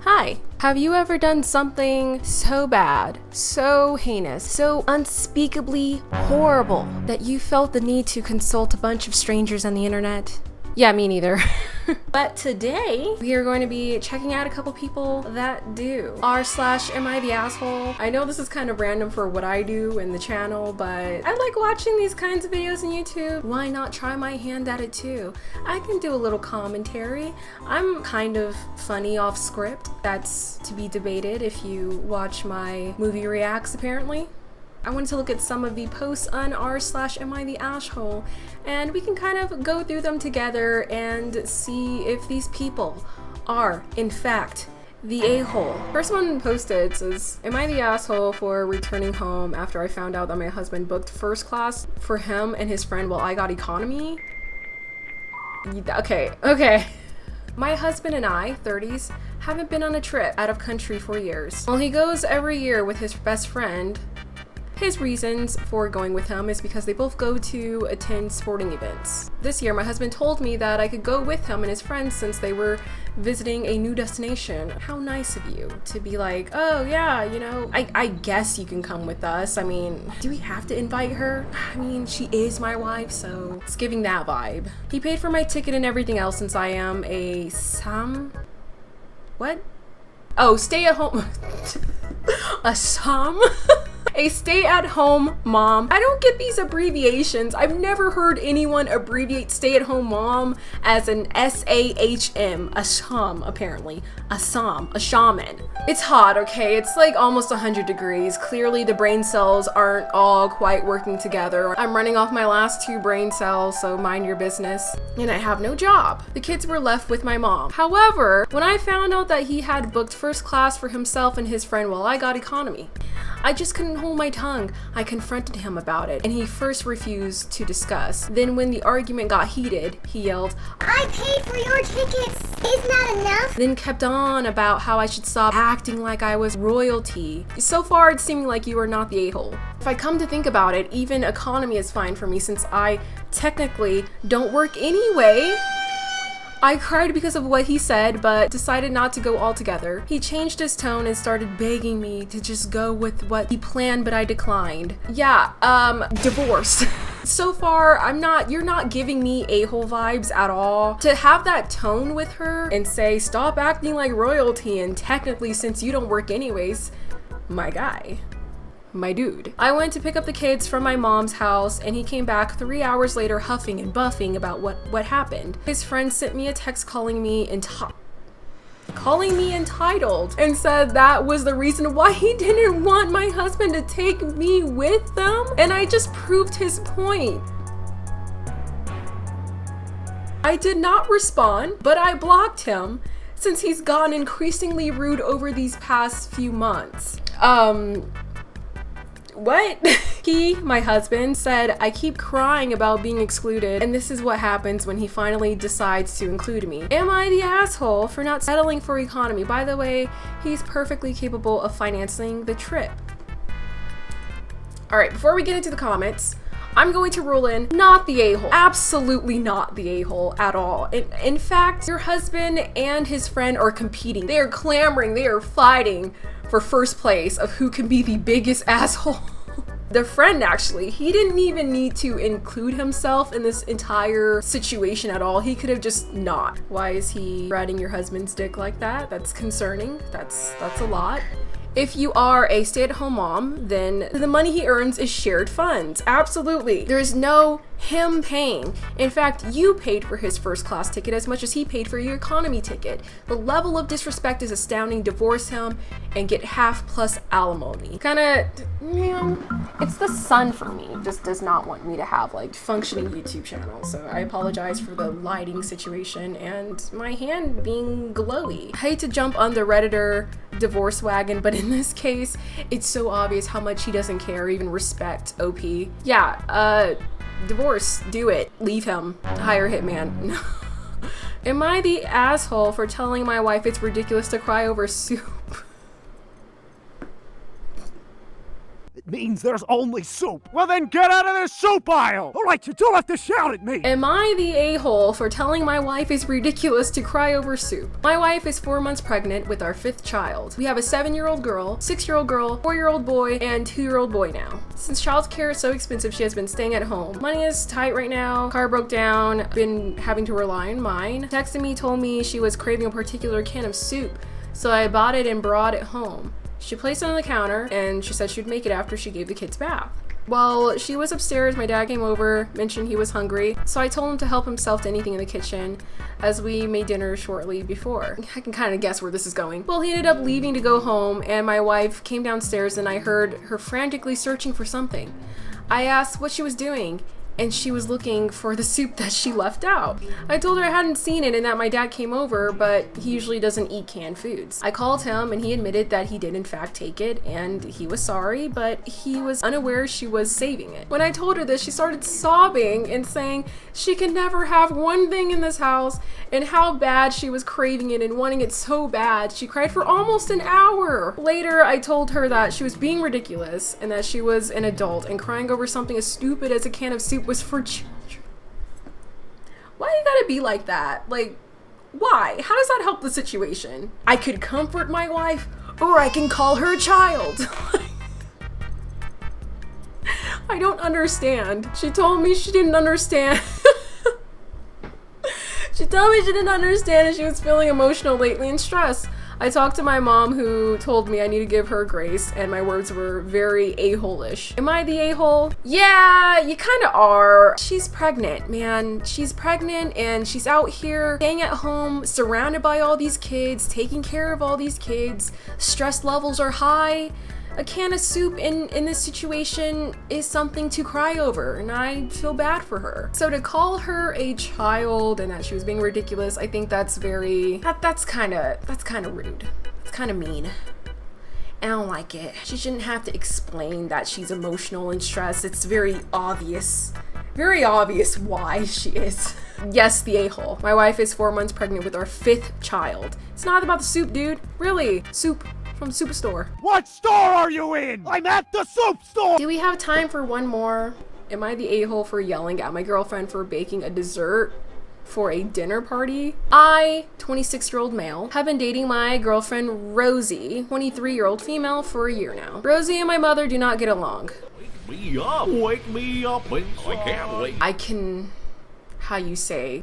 Hi, have you ever done something so bad, so heinous, so unspeakably horrible that you felt the need to consult a bunch of strangers on the internet? Yeah, me neither. But today, we are going to be checking out a couple people that do. R/am I the asshole? I know this is kind of random for what I do in the channel, but I like watching these kinds of videos on YouTube. Why not try my hand at it too? I can do a little commentary. I'm kind of funny off script. That's to be debated if you watch my movie reacts, apparently. I wanted to look at some of the posts on r/am I the asshole, and we can kind of go through them together and see if these people are, in fact, the a-hole. First one posted says, "Am I the asshole for returning home after I found out that my husband booked first class for him and his friend while I got economy?" Okay. My husband and I, 30s, haven't been on a trip out of country for years. Well, he goes every year with his best friend. His reasons for going with him is because they both go to attend sporting events. This year, my husband told me that I could go with him and his friends since they were visiting a new destination. How nice of you to be like, oh yeah, you know, I guess you can come with us. I mean, do we have to invite her? I mean, she is my wife, so it's giving that vibe. He paid for my ticket and everything else since I am a what? Oh, stay at home. A stay-at-home mom. I don't get these abbreviations. I've never heard anyone abbreviate stay-at-home mom as an SAHM, a sham, apparently. A shaman. It's hot, okay? It's like almost 100 degrees. Clearly the brain cells aren't all quite working together. I'm running off my last 2 brain cells, so mind your business. And I have no job. The kids were left with my mom. However, when I found out that he had booked first class for himself and his friend while I got economy, I just couldn't hold my tongue. I confronted him about it, and he first refused to discuss. Then when the argument got heated, he yelled, "I paid for your tickets! Isn't that enough?" Then kept on about how I should stop acting like I was royalty. So far, it's seeming like you are not the a-hole. If I come to think about it, even economy is fine for me since I technically don't work anyway. I cried because of what he said, but decided not to go altogether. He changed his tone and started begging me to just go with what he planned, but I declined. Yeah, divorce. So far, you're not giving me a-hole vibes at all. To have that tone with her and say, stop acting like royalty, and technically since you don't work anyways, my guy. My dude. I went to pick up the kids from my mom's house and he came back 3 hours later huffing and buffing about what happened. His friend sent me a text calling me entitled and said that was the reason why he didn't want my husband to take me with them, and I just proved his point. I did not respond, but I blocked him since he's gotten increasingly rude over these past few months. What? He, my husband, said I keep crying about being excluded, and this is what happens when he finally decides to include me. Am I the asshole for not settling for economy? By the way, he's perfectly capable of financing the trip. Alright, before we get into the comments, I'm going to rule in not the a-hole. Absolutely not the a-hole at all. In fact, your husband and his friend are competing. They are clamoring, they are fighting for first place of who can be the biggest asshole. The friend, actually, he didn't even need to include himself in this entire situation at all. He could have just not. Why is he riding your husband's dick like that? That's concerning. That's a lot. If you are a stay-at-home mom, then the money he earns is shared funds. Absolutely. There's no him paying. In fact, you paid for his first class ticket as much as he paid for your economy ticket. The level of disrespect is astounding. Divorce him and get half plus alimony. It's the son for me. Just does not want me to have like functioning YouTube channel. So I apologize for the lighting situation and my hand being glowy. I hate to jump on the Redditor divorce wagon, but in this case, it's so obvious how much he doesn't care or even respect OP. Yeah, divorce, do it. Leave him. Hire a hitman. Am I the asshole for telling my wife it's ridiculous to cry over soup? means there's only soup. Well then get out of the soup aisle! Alright, you don't have to shout at me! Am I the a-hole for telling my wife it's ridiculous to cry over soup? My wife is 4 months pregnant with our 5th child. We have a 7-year-old girl, 6-year-old girl, 4-year-old boy, and 2-year-old boy now. Since childcare is so expensive, she has been staying at home. Money is tight right now, car broke down, been having to rely on mine. Texted me, told me she was craving a particular can of soup, so I bought it and brought it home. She placed it on the counter and she said she'd make it after she gave the kids bath. While she was upstairs, my dad came over, mentioned he was hungry, so I told him to help himself to anything in the kitchen as we made dinner shortly before. I can kind of guess where this is going. Well, he ended up leaving to go home and my wife came downstairs and I heard her frantically searching for something. I asked what she was doing and she was looking for the soup that she left out. I told her I hadn't seen it and that my dad came over, but he usually doesn't eat canned foods. I called him and he admitted that he did in fact take it and he was sorry, but he was unaware she was saving it. When I told her this, she started sobbing and saying she could never have one thing in this house and how bad she was craving it and wanting it so bad. She cried for almost an hour. Later, I told her that she was being ridiculous and that she was an adult and crying over something as stupid as a can of soup was for children. Why you gotta be like that? Like, why? How does that help the situation? I could comfort my wife, or I can call her a child. I don't understand. She told me she didn't understand. She told me she didn't understand and she was feeling emotional lately and stressed. I talked to my mom who told me I need to give her grace and my words were very a-hole-ish. Am I the a-hole? Yeah, you kind of are. She's pregnant, man. She's pregnant and she's out here staying at home, surrounded by all these kids, taking care of all these kids. Stress levels are high. A can of soup in this situation is something to cry over, and I feel bad for her. So to call her a child and that she was being ridiculous, I think that's that's kind of rude. It's kind of mean. I don't like it. She shouldn't have to explain that she's emotional and stressed. It's very obvious why she is. Yes, the a-hole. My wife is 4 months pregnant with our 5th child. It's not about the soup, dude. Really, soup. From the superstore. What store are you in? I'm at the soup store! Do we have time for one more? Am I the a-hole for yelling at my girlfriend for baking a dessert for a dinner party? I, 26-year-old male, have been dating my girlfriend Rosie, 23-year-old female, for a year now. Rosie and my mother do not get along. Wake me up inside. I can't wait. I can,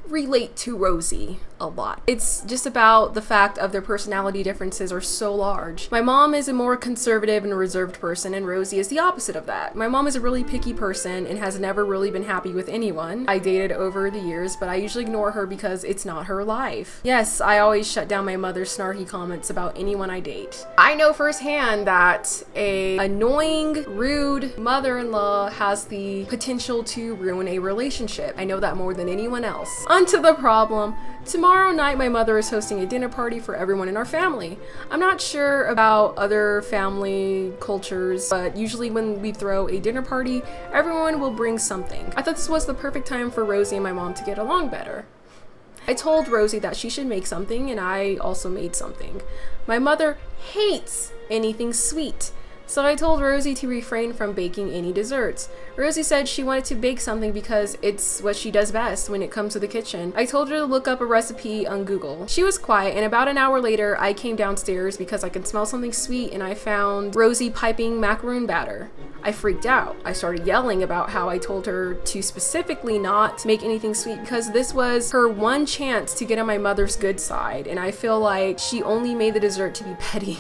relate to Rosie a lot. It's just about the fact of their personality differences are so large. My mom is a more conservative and reserved person, and Rosie is the opposite of that. My mom is a really picky person and has never really been happy with anyone I dated over the years, but I usually ignore her because it's not her life. Yes, I always shut down my mother's snarky comments about anyone I date. I know firsthand that a annoying, rude mother-in-law has the potential to ruin a relationship. I know that more than anyone else. Onto the problem. Tomorrow night, my mother is hosting a dinner party for everyone in our family. I'm not sure about other family cultures, but usually when we throw a dinner party, everyone will bring something. I thought this was the perfect time for Rosie and my mom to get along better. I told Rosie that she should make something, and I also made something. My mother hates anything sweet, so I told Rosie to refrain from baking any desserts. Rosie said she wanted to bake something because it's what she does best when it comes to the kitchen. I told her to look up a recipe on Google. She was quiet, and about an hour later, I came downstairs because I could smell something sweet, and I found Rosie piping macaroon batter. I freaked out. I started yelling about how I told her to specifically not make anything sweet because this was her one chance to get on my mother's good side, and I feel like she only made the dessert to be petty.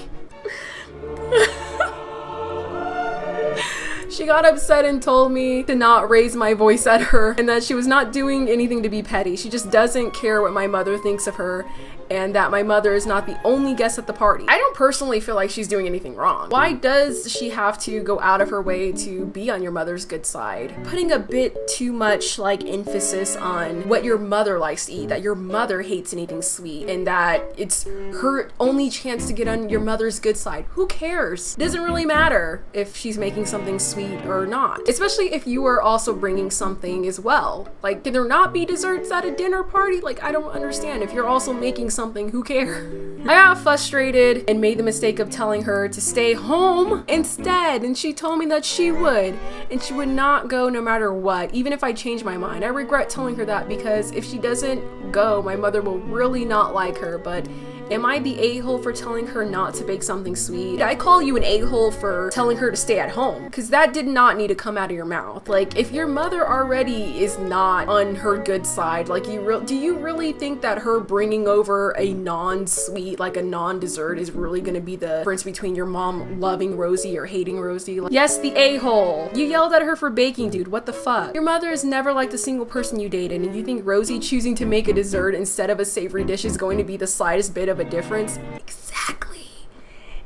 She got upset and told me to not raise my voice at her and that she was not doing anything to be petty. She just doesn't care what my mother thinks of her and that my mother is not the only guest at the party. I don't personally feel like she's doing anything wrong. Why does she have to go out of her way to be on your mother's good side? Putting a bit too much emphasis on what your mother likes to eat, that your mother hates anything sweet and that it's her only chance to get on your mother's good side. Who cares? It doesn't really matter if she's making something sweet or not, especially if you are also bringing something as well. Can there not be desserts at a dinner party? I don't understand. If you're also making something, who cares? I got frustrated and made the mistake of telling her to stay home instead, and she told me that she would, and she would not go no matter what, even if I changed my mind. I regret telling her that, because if she doesn't go, my mother will really not like her. But am I the a-hole for telling her not to bake something sweet? I call you an a-hole for telling her to stay at home, because that did not need to come out of your mouth. Like, if your mother already is not on her good side, like, do you really think that her bringing over a non-sweet, like a non-dessert, is really gonna be the difference between your mom loving Rosie or hating Rosie? Like, yes, the a-hole. You yelled at her for baking, dude. What the fuck? Your mother is never liked a single person you dated, and you think Rosie choosing to make a dessert instead of a savory dish is going to be the slightest bit of a difference?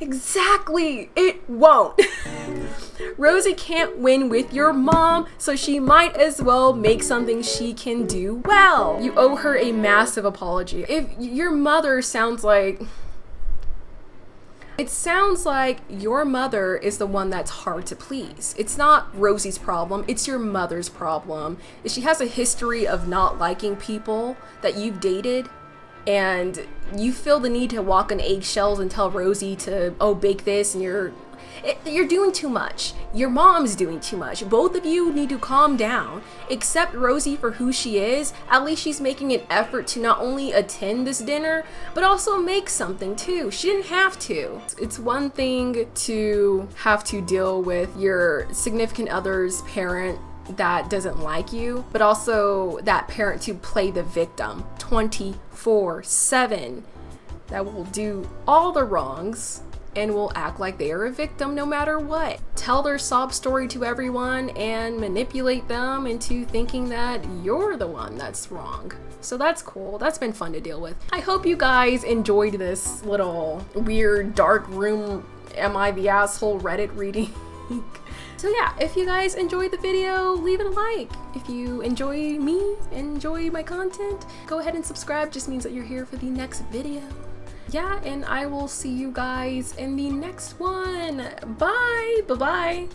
Exactly. It won't. Rosie can't win with your mom, so she might as well make something she can do well. You owe her a massive apology. If your mother sounds like... It sounds like your mother is the one that's hard to please. It's not Rosie's problem, it's your mother's problem. If she has a history of not liking people that you've dated, and you feel the need to walk on eggshells and tell Rosie to, oh, bake this, and you're doing too much. Your mom's doing too much. Both of you need to calm down. Accept Rosie for who she is. At least she's making an effort to not only attend this dinner, but also make something too. She didn't have to. It's one thing to have to deal with your significant other's parent that doesn't like you, but also that parent to play the victim 24/7, that will do all the wrongs and will act like they are a victim no matter what. Tell their sob story to everyone and manipulate them into thinking that you're the one that's wrong. So that's cool. That's been fun to deal with. I hope you guys enjoyed this little weird dark room am I the asshole Reddit reading. So yeah, if you guys enjoyed the video, leave it a like. If you enjoy me, enjoy my content, go ahead and subscribe. Just means that you're here for the next video. Yeah, and I will see you guys in the next one. Bye. Bye-bye.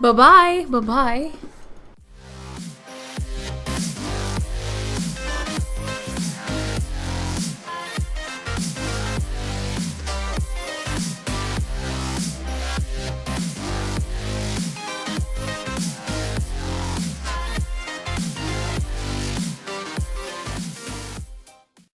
Bye-bye. Bye-bye.